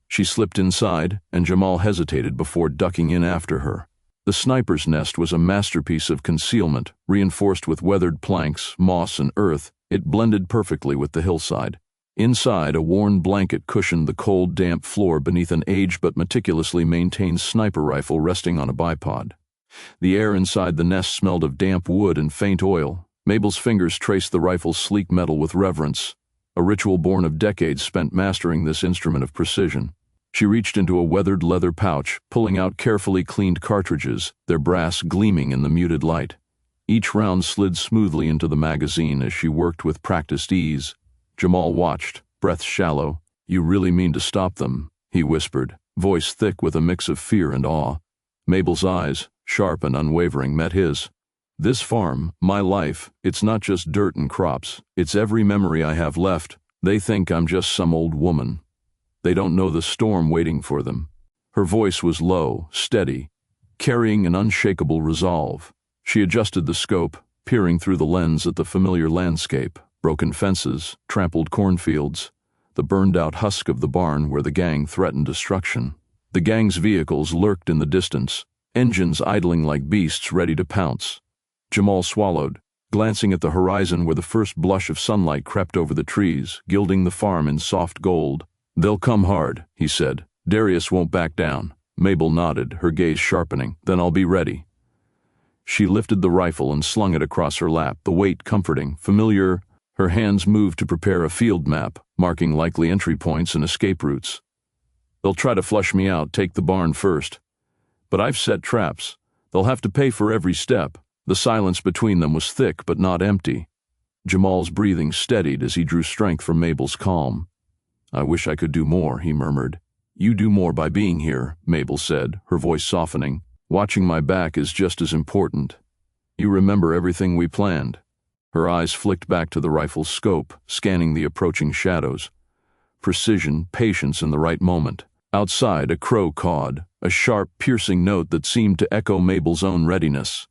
She slipped inside, and Jamal hesitated before ducking in after her. The sniper's nest was a masterpiece of concealment, reinforced with weathered planks, moss, and earth. It blended perfectly with the hillside. Inside, a worn blanket cushioned the cold, damp floor beneath an aged but meticulously maintained sniper rifle resting on a bipod. The air inside the nest smelled of damp wood and faint oil. Mabel's fingers traced the rifle's sleek metal with reverence, a ritual born of decades spent mastering this instrument of precision. She reached into a weathered leather pouch, pulling out carefully cleaned cartridges, their brass gleaming in the muted light. Each round slid smoothly into the magazine as she worked with practiced ease. Jamal watched, breath shallow. You really mean to stop them, he whispered, voice thick with a mix of fear and awe. Mabel's eyes, sharp and unwavering, met his. This farm, my life, it's not just dirt and crops, it's every memory I have left. They think I'm just some old woman. They don't know the storm waiting for them. Her voice was low, steady, carrying an unshakable resolve. She adjusted the scope, peering through the lens at the familiar landscape, broken fences, trampled cornfields, the burned-out husk of the barn where the gang threatened destruction. The gang's vehicles lurked in the distance, engines idling like beasts ready to pounce. Jamal swallowed, glancing at the horizon where the first blush of sunlight crept over the trees, gilding the farm in soft gold. They'll come hard, he said. Darius won't back down. Mabel nodded, her gaze sharpening. Then I'll be ready. She lifted the rifle and slung it across her lap, the weight comforting, familiar. Her hands moved to prepare a field map, marking likely entry points and escape routes. They'll try to flush me out, take the barn first. But I've set traps. They'll have to pay for every step. The silence between them was thick but not empty. Jamal's breathing steadied as he drew strength from Mabel's calm. I wish I could do more, he murmured. You do more by being here, Mabel said, her voice softening. Watching my back is just as important. You remember everything we planned. Her eyes flicked back to the rifle's scope, scanning the approaching shadows. Precision, patience in the right moment. Outside, a crow cawed, a sharp, piercing note that seemed to echo Mabel's own readiness.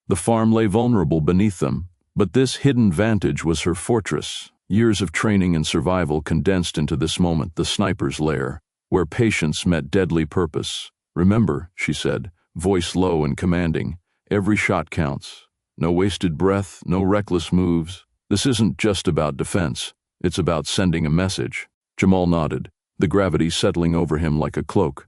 The farm lay vulnerable beneath them, but this hidden vantage was her fortress. Years of training and survival condensed into this moment, the sniper's lair, where patience met deadly purpose. Remember, she said, voice low and commanding, every shot counts. No wasted breath, no reckless moves. This isn't just about defense. It's about sending a message. Jamal nodded, the gravity settling over him like a cloak.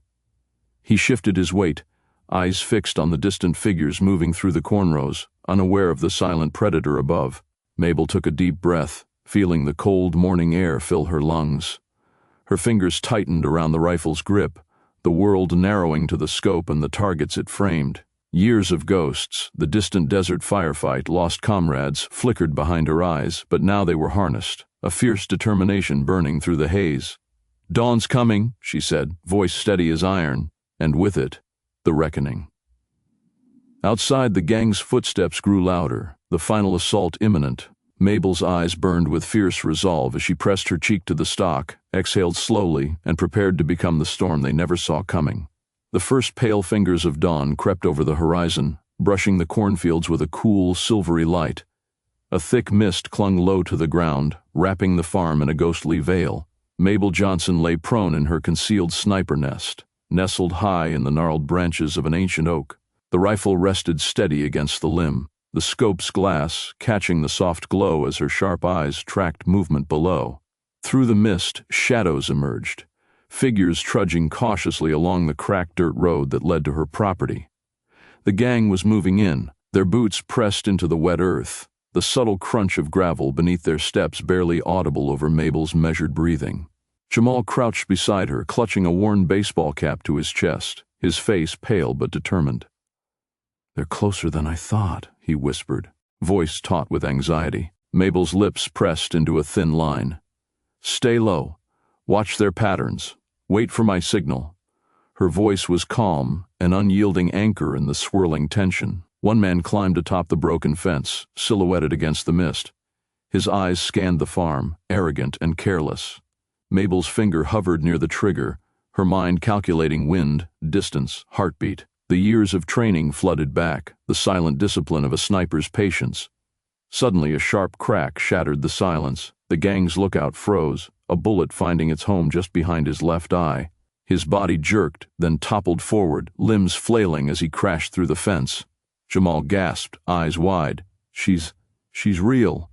He shifted his weight, eyes fixed on the distant figures moving through the cornrows, unaware of the silent predator above. Mabel took a deep breath, feeling the cold morning air fill her lungs. Her fingers tightened around the rifle's grip, the world narrowing to the scope and the targets it framed. Years of ghosts, the distant desert firefight, lost comrades, flickered behind her eyes, but now they were harnessed, a fierce determination burning through the haze. Dawn's coming, she said, voice steady as iron, and with it, The reckoning. Outside, the gang's footsteps grew louder, the final assault imminent. Mabel's eyes burned with fierce resolve as she pressed her cheek to the stock, exhaled slowly, and prepared to become the storm they never saw coming. The first pale fingers of dawn crept over the horizon, brushing the cornfields with a cool, silvery light. A thick mist clung low to the ground, wrapping the farm in a ghostly veil. Mabel Johnson lay prone in her concealed sniper nest, nestled high in the gnarled branches of an ancient oak. The rifle rested steady against the limb, the scope's glass catching the soft glow as her sharp eyes tracked movement below. Through the mist, shadows emerged, figures trudging cautiously along the cracked dirt road that led to her property. The gang was moving in, their boots pressed into the wet earth, the subtle crunch of gravel beneath their steps barely audible over Mabel's measured breathing. Jamal crouched beside her, clutching a worn baseball cap to his chest, his face pale but determined. "They're closer than I thought," he whispered, voice taut with anxiety. Mabel's lips pressed into a thin line. "Stay low. Watch their patterns. Wait for my signal." Her voice was calm, an unyielding anchor in the swirling tension. One man climbed atop the broken fence, silhouetted against the mist. His eyes scanned the farm, arrogant and careless. Mabel's finger hovered near the trigger, her mind calculating wind, distance, heartbeat. The years of training flooded back, the silent discipline of a sniper's patience. Suddenly, a sharp crack shattered the silence. The gang's lookout froze, a bullet finding its home just behind his left eye. His body jerked, then toppled forward, limbs flailing as he crashed through the fence. Jamal gasped, eyes wide. She's real."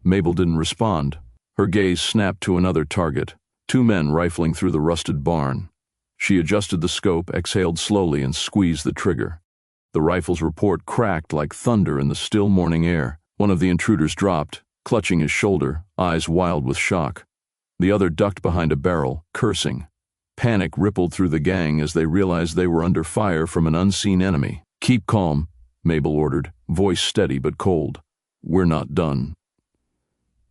Mabel didn't respond. Her gaze snapped to another target, two men rifling through the rusted barn. She adjusted the scope, exhaled slowly, and squeezed the trigger. The rifle's report cracked like thunder in the still morning air. One of the intruders dropped, clutching his shoulder, eyes wild with shock. The other ducked behind a barrel, cursing. Panic rippled through the gang as they realized they were under fire from an unseen enemy. "Keep calm," Mabel ordered, voice steady but cold. "We're not done."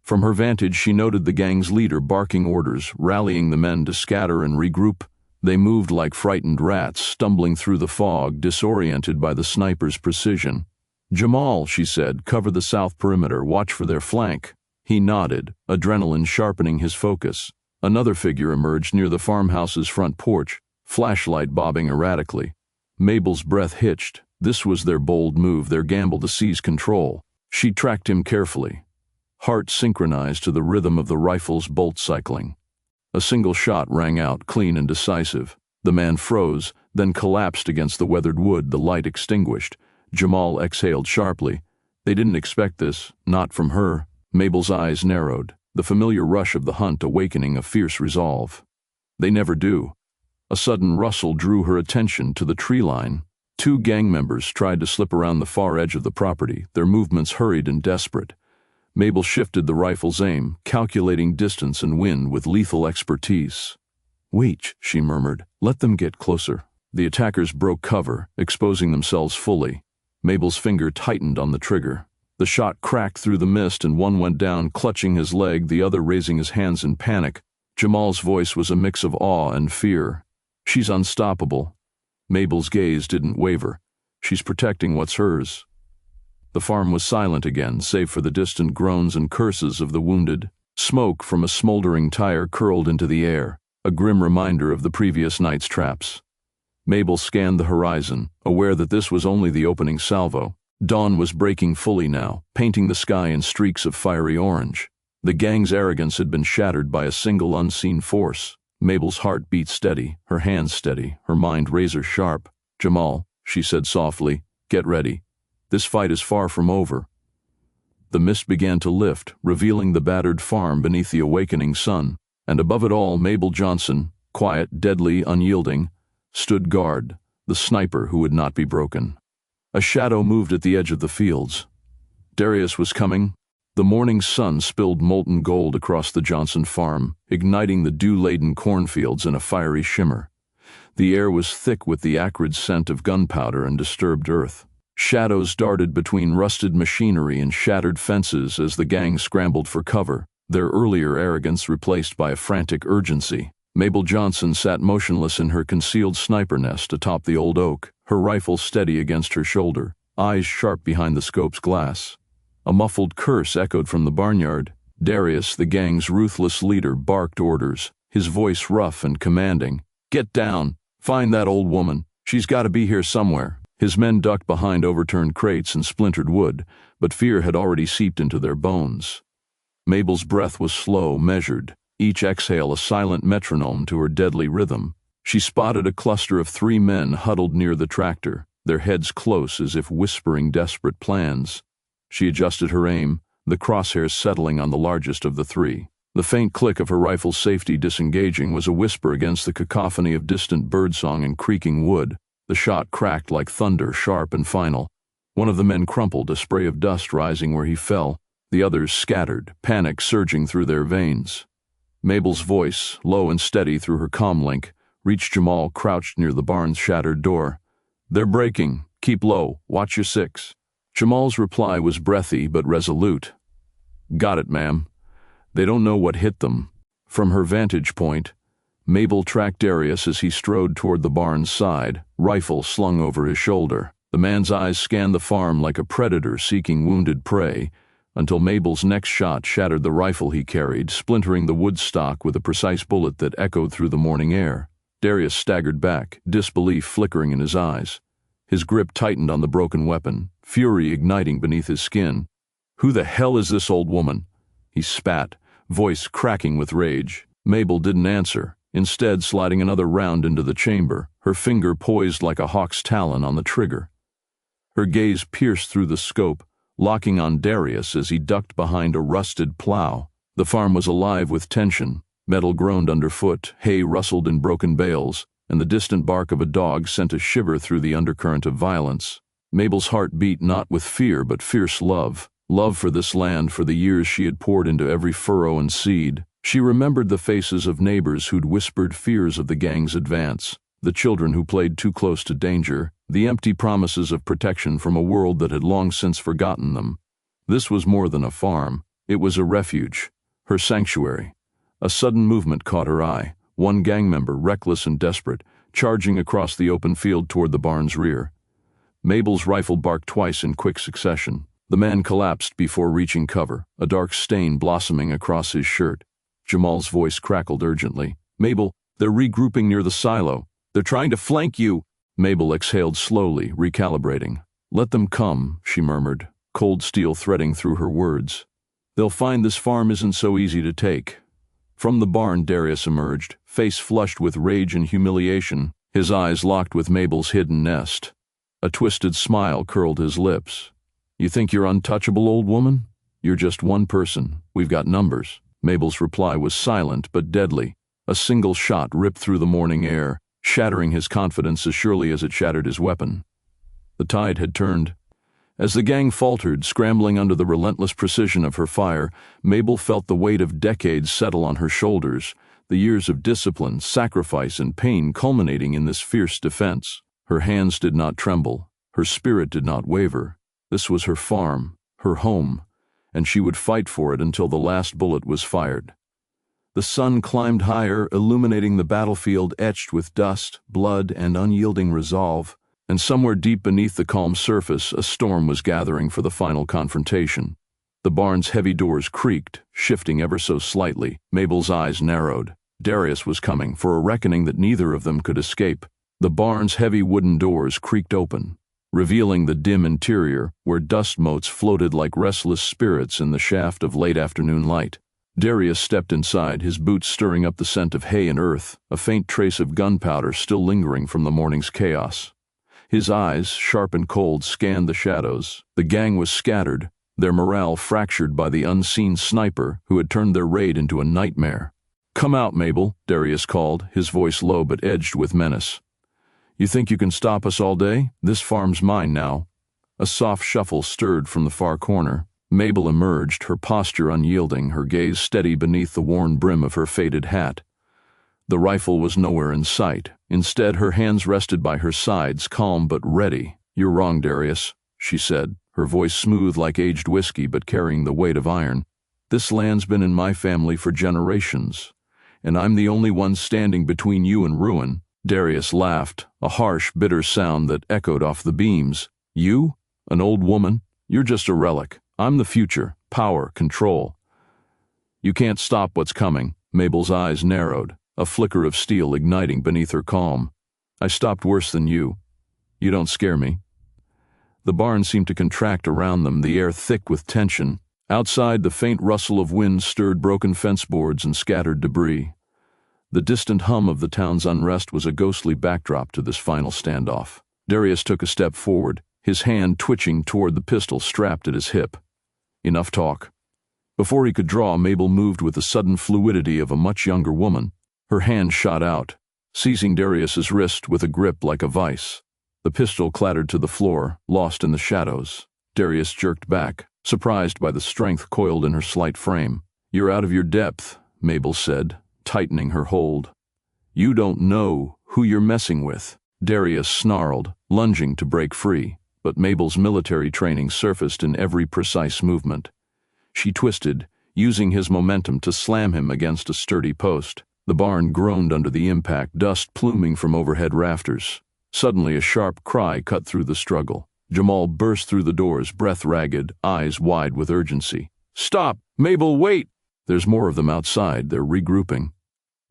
From her vantage, she noted the gang's leader barking orders, rallying the men to scatter and regroup. They moved like frightened rats, stumbling through the fog, disoriented by the sniper's precision. "Jamal," she said, "cover the south perimeter, watch for their flank." He nodded, adrenaline sharpening his focus. Another figure emerged near the farmhouse's front porch, flashlight bobbing erratically. Mabel's breath hitched. This was their bold move, their gamble to seize control. She tracked him carefully, heart synchronized to the rhythm of the rifle's bolt cycling. A single shot rang out, clean and decisive. The man froze, then collapsed against the weathered wood, the light extinguished. Jamal exhaled sharply. They didn't expect this, not from her. Mabel's eyes narrowed, the familiar rush of the hunt awakening a fierce resolve. They never do. A sudden rustle drew her attention to the tree line. Two gang members tried to slip around the far edge of the property, their movements hurried and desperate. Mabel shifted the rifle's aim, calculating distance and wind with lethal expertise. "Wait," she murmured. "Let them get closer." The attackers broke cover, exposing themselves fully. Mabel's finger tightened on the trigger. The shot cracked through the mist and one went down, clutching his leg, the other raising his hands in panic. Jamal's voice was a mix of awe and fear. "She's unstoppable." Mabel's gaze didn't waver. "She's protecting what's hers." The farm was silent again, save for the distant groans and curses of the wounded. Smoke from a smoldering tire curled into the air, a grim reminder of the previous night's traps. Mabel scanned the horizon, aware that this was only the opening salvo. Dawn was breaking fully now, painting the sky in streaks of fiery orange. The gang's arrogance had been shattered by a single unseen force. Mabel's heart beat steady, her hands steady, her mind razor sharp. "Jamal," she said softly, "get ready. This fight is far from over." The mist began to lift, revealing the battered farm beneath the awakening sun. And above it all, Mabel Johnson, quiet, deadly, unyielding, stood guard, the sniper who would not be broken. A shadow moved at the edge of the fields. Darius was coming. The morning sun spilled molten gold across the Johnson farm, igniting the dew-laden cornfields in a fiery shimmer. The air was thick with the acrid scent of gunpowder and disturbed earth. Shadows darted between rusted machinery and shattered fences as the gang scrambled for cover, their earlier arrogance replaced by a frantic urgency. Mabel Johnson sat motionless in her concealed sniper nest atop the old oak, her rifle steady against her shoulder, eyes sharp behind the scope's glass. A muffled curse echoed from the barnyard. Darius, the gang's ruthless leader, barked orders, his voice rough and commanding. "Get down! Find that old woman! She's got to be here somewhere." His men ducked behind overturned crates and splintered wood, but fear had already seeped into their bones. Mabel's breath was slow, measured, each exhale a silent metronome to her deadly rhythm. She spotted a cluster of 3 men huddled near the tractor, their heads close as if whispering desperate plans. She adjusted her aim, the crosshairs settling on the largest of the 3. The faint click of her rifle's safety disengaging was a whisper against the cacophony of distant birdsong and creaking wood. The shot cracked like thunder, sharp and final. One of the men crumpled, a spray of dust rising where he fell. The others scattered, panic surging through their veins. Mabel's voice, low and steady through her comlink, reached Jamal crouched near the barn's shattered door. "They're breaking. Keep low. Watch your 6." Jamal's reply was breathy but resolute. "Got it, ma'am. They don't know what hit them." From her vantage point, Mabel tracked Darius as he strode toward the barn's side, rifle slung over his shoulder. The man's eyes scanned the farm like a predator seeking wounded prey, until Mabel's next shot shattered the rifle he carried, splintering the wood stock with a precise bullet that echoed through the morning air. Darius staggered back, disbelief flickering in his eyes. His grip tightened on the broken weapon, fury igniting beneath his skin. "Who the hell is this old woman?" He spat, voice cracking with rage. Mabel didn't answer, instead sliding another round into the chamber, her finger poised like a hawk's talon on the trigger. Her gaze pierced through the scope, locking on Darius as he ducked behind a rusted plow. The farm was alive with tension. Metal groaned underfoot, hay rustled in broken bales, and the distant bark of a dog sent a shiver through the undercurrent of violence. Mabel's heart beat not with fear but fierce love. Love for this land, for the years she had poured into every furrow and seed. She remembered the faces of neighbors who'd whispered fears of the gang's advance, the children who played too close to danger, the empty promises of protection from a world that had long since forgotten them. This was more than a farm. It was a refuge, her sanctuary. A sudden movement caught her eye, one gang member, reckless and desperate, charging across the open field toward the barn's rear. Mabel's rifle barked twice in quick succession. The man collapsed before reaching cover, a dark stain blossoming across his shirt. Jamal's voice crackled urgently. "Mabel, they're regrouping near the silo. They're trying to flank you." Mabel exhaled slowly, recalibrating. "Let them come," she murmured, cold steel threading through her words. "They'll find this farm isn't so easy to take." From the barn Darius emerged, face flushed with rage and humiliation, his eyes locked with Mabel's hidden nest. A twisted smile curled his lips. "You think you're untouchable, old woman? You're just one person. We've got numbers." Mabel's reply was silent but deadly. A single shot ripped through the morning air, shattering his confidence as surely as it shattered his weapon. The tide had turned. As the gang faltered, scrambling under the relentless precision of her fire, Mabel felt the weight of decades settle on her shoulders, the years of discipline, sacrifice, and pain culminating in this fierce defense. Her hands did not tremble, her spirit did not waver. This was her farm, her home, and she would fight for it until the last bullet was fired. The sun climbed higher, illuminating the battlefield etched with dust, blood, and unyielding resolve. And somewhere deep beneath the calm surface, a storm was gathering for the final confrontation. The barn's heavy doors creaked, shifting ever so slightly. Mabel's eyes narrowed. Darius was coming for a reckoning that neither of them could escape. The barn's heavy wooden doors creaked open, revealing the dim interior, where dust motes floated like restless spirits in the shaft of late afternoon light. Darius stepped inside, his boots stirring up the scent of hay and earth, a faint trace of gunpowder still lingering from the morning's chaos. His eyes, sharp and cold, scanned the shadows. The gang was scattered, their morale fractured by the unseen sniper who had turned their raid into a nightmare. "Come out, Mabel," Darius called, his voice low but edged with menace. "You think you can stop us all day? This farm's mine now." A soft shuffle stirred from the far corner. Mabel emerged, her posture unyielding, her gaze steady beneath the worn brim of her faded hat. The rifle was nowhere in sight. Instead, her hands rested by her sides, calm but ready. "You're wrong, Darius," she said, her voice smooth like aged whiskey but carrying the weight of iron. "This land's been in my family for generations, and I'm the only one standing between you and ruin." Darius laughed, a harsh, bitter sound that echoed off the beams. "You? An old woman? You're just a relic. I'm the future, power, control. You can't stop what's coming." Mabel's eyes narrowed, a flicker of steel igniting beneath her calm. "I stopped worse than you. You don't scare me." The barn seemed to contract around them, the air thick with tension. Outside, the faint rustle of wind stirred broken fence boards and scattered debris. The distant hum of the town's unrest was a ghostly backdrop to this final standoff. Darius took a step forward, his hand twitching toward the pistol strapped at his hip. Enough talk. Before he could draw, Mabel moved with the sudden fluidity of a much younger woman. Her hand shot out, seizing Darius's wrist with a grip like a vice. The pistol clattered to the floor, lost in the shadows. Darius jerked back, surprised by the strength coiled in her slight frame. "You're out of your depth," Mabel said, tightening her hold. "You don't know who you're messing with." Darius snarled, lunging to break free, but Mabel's military training surfaced in every precise movement. She twisted, using his momentum to slam him against a sturdy post. The barn groaned under the impact, dust pluming from overhead rafters. Suddenly, a sharp cry cut through the struggle. Jamal burst through the doors, breath ragged, eyes wide with urgency. "Stop! Mabel, wait!" "There's more of them outside. They're regrouping."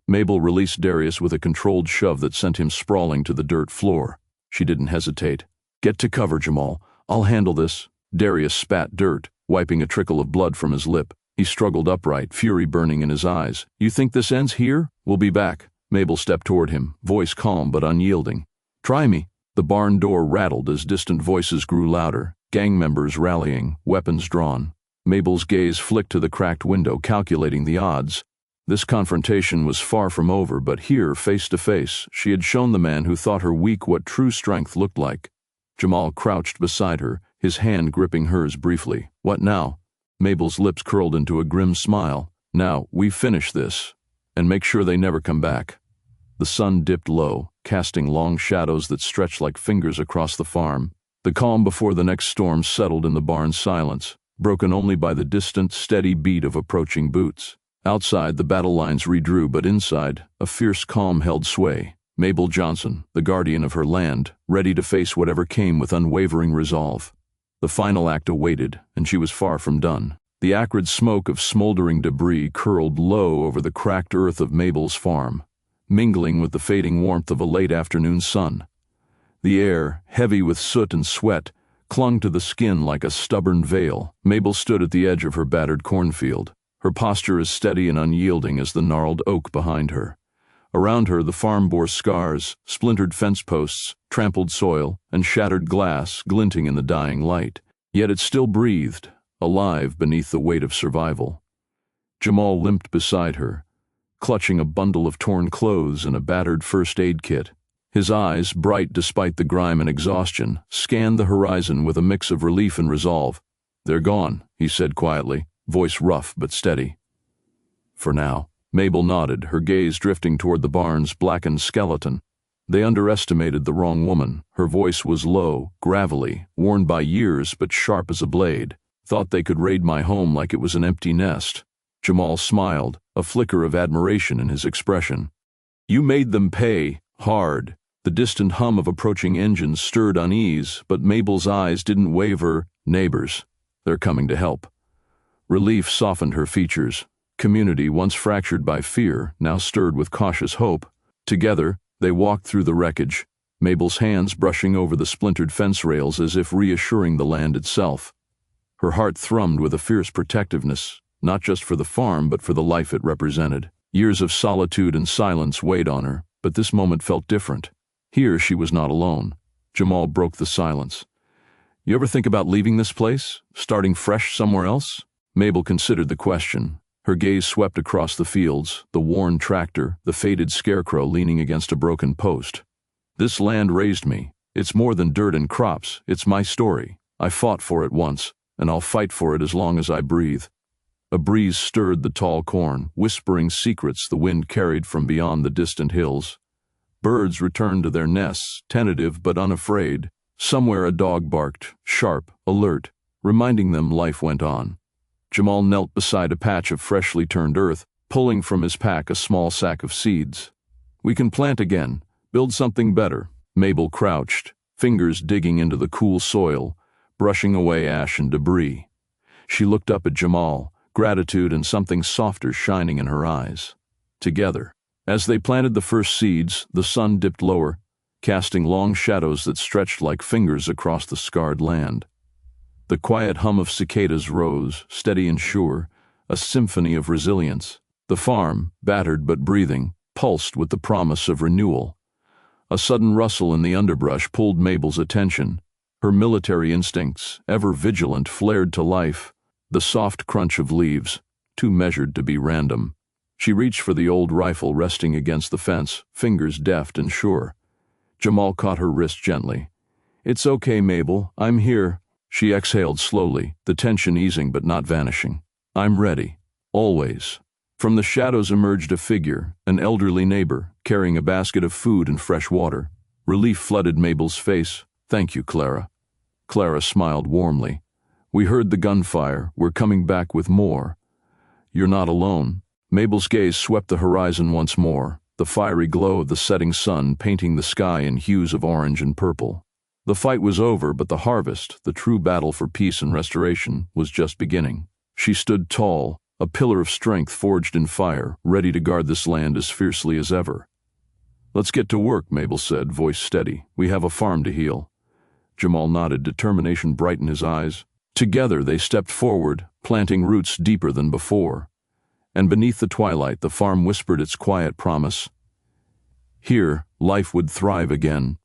Mabel released Darius with a controlled shove that sent him sprawling to the dirt floor. She didn't hesitate. "Get to cover, Jamal. I'll handle this." Darius spat dirt, wiping a trickle of blood from his lip. He struggled upright, fury burning in his eyes. "You think this ends here? We'll be back." Mabel stepped toward him, voice calm but unyielding. "Try me." The barn door rattled as distant voices grew louder, gang members rallying, weapons drawn. Mabel's gaze flicked to the cracked window, calculating the odds. This confrontation was far from over, but here, face to face, she had shown the man who thought her weak what true strength looked like. Jamal crouched beside her, his hand gripping hers briefly. "What now?" Mabel's lips curled into a grim smile. "Now, we finish this, and make sure they never come back." The sun dipped low, casting long shadows that stretched like fingers across the farm. The calm before the next storm settled in the barn's silence, broken only by the distant, steady beat of approaching boots. Outside, the battle lines redrew, but inside, a fierce calm held sway. Mabel Johnson, the guardian of her land, ready to face whatever came with unwavering resolve. The final act awaited, and she was far from done. The acrid smoke of smoldering debris curled low over the cracked earth of Mabel's farm, mingling with the fading warmth of a late afternoon sun. The air, heavy with soot and sweat, clung to the skin like a stubborn veil. Mabel stood at the edge of her battered cornfield, her posture as steady and unyielding as the gnarled oak behind her. Around her, the farm bore scars, splintered fence posts, trampled soil, and shattered glass glinting in the dying light. Yet it still breathed, alive beneath the weight of survival. Jamal limped beside her, clutching a bundle of torn clothes and a battered first aid kit. His eyes, bright despite the grime and exhaustion, scanned the horizon with a mix of relief and resolve. "They're gone," he said quietly, voice rough but steady. "For now." Mabel nodded, her gaze drifting toward the barn's blackened skeleton. They underestimated the wrong woman. Her voice was low, gravelly, worn by years but sharp as a blade. "Thought they could raid my home like it was an empty nest." Jamal smiled, a flicker of admiration in his expression. "You made them pay, hard." The distant hum of approaching engines stirred unease, but Mabel's eyes didn't waver. "Neighbors. They're coming to help." Relief softened her features. Community, once fractured by fear, now stirred with cautious hope. Together, they walked through the wreckage, Mabel's hands brushing over the splintered fence rails as if reassuring the land itself. Her heart thrummed with a fierce protectiveness, not just for the farm but for the life it represented. Years of solitude and silence weighed on her, but this moment felt different. Here she was not alone. Jamal broke the silence. "You ever think about leaving this place? Starting fresh somewhere else?" Mabel considered the question. Her gaze swept across the fields, the worn tractor, the faded scarecrow leaning against a broken post. "This land raised me. It's more than dirt and crops. It's my story. I fought for it once, and I'll fight for it as long as I breathe." A breeze stirred the tall corn, whispering secrets the wind carried from beyond the distant hills. Birds returned to their nests, tentative but unafraid. Somewhere a dog barked, sharp, alert, reminding them life went on. Jamal knelt beside a patch of freshly turned earth, pulling from his pack a small sack of seeds. "We can plant again, build something better." Mabel crouched, fingers digging into the cool soil, brushing away ash and debris. She looked up at Jamal, gratitude and something softer shining in her eyes. Together, as they planted the first seeds, the sun dipped lower, casting long shadows that stretched like fingers across the scarred land. The quiet hum of cicadas rose, steady and sure, a symphony of resilience. The farm, battered but breathing, pulsed with the promise of renewal. A sudden rustle in the underbrush pulled Mabel's attention. Her military instincts, ever vigilant, flared to life. The soft crunch of leaves, too measured to be random. She reached for the old rifle resting against the fence, fingers deft and sure. Jamal caught her wrist gently. "It's okay, Mabel, I'm here." She exhaled slowly, the tension easing but not vanishing. "I'm ready. Always." From the shadows emerged a figure, an elderly neighbor, carrying a basket of food and fresh water. Relief flooded Mabel's face. "Thank you, Clara." Clara smiled warmly. "We heard the gunfire. We're coming back with more." "You're not alone." Mabel's gaze swept the horizon once more, the fiery glow of the setting sun painting the sky in hues of orange and purple. The fight was over, but the harvest, the true battle for peace and restoration, was just beginning. She stood tall, a pillar of strength forged in fire, ready to guard this land as fiercely as ever. "Let's get to work," Mabel said, voice steady. "We have a farm to heal." Jamal nodded, determination bright in his eyes. Together they stepped forward, planting roots deeper than before. And beneath the twilight, the farm whispered its quiet promise. Here, life would thrive again,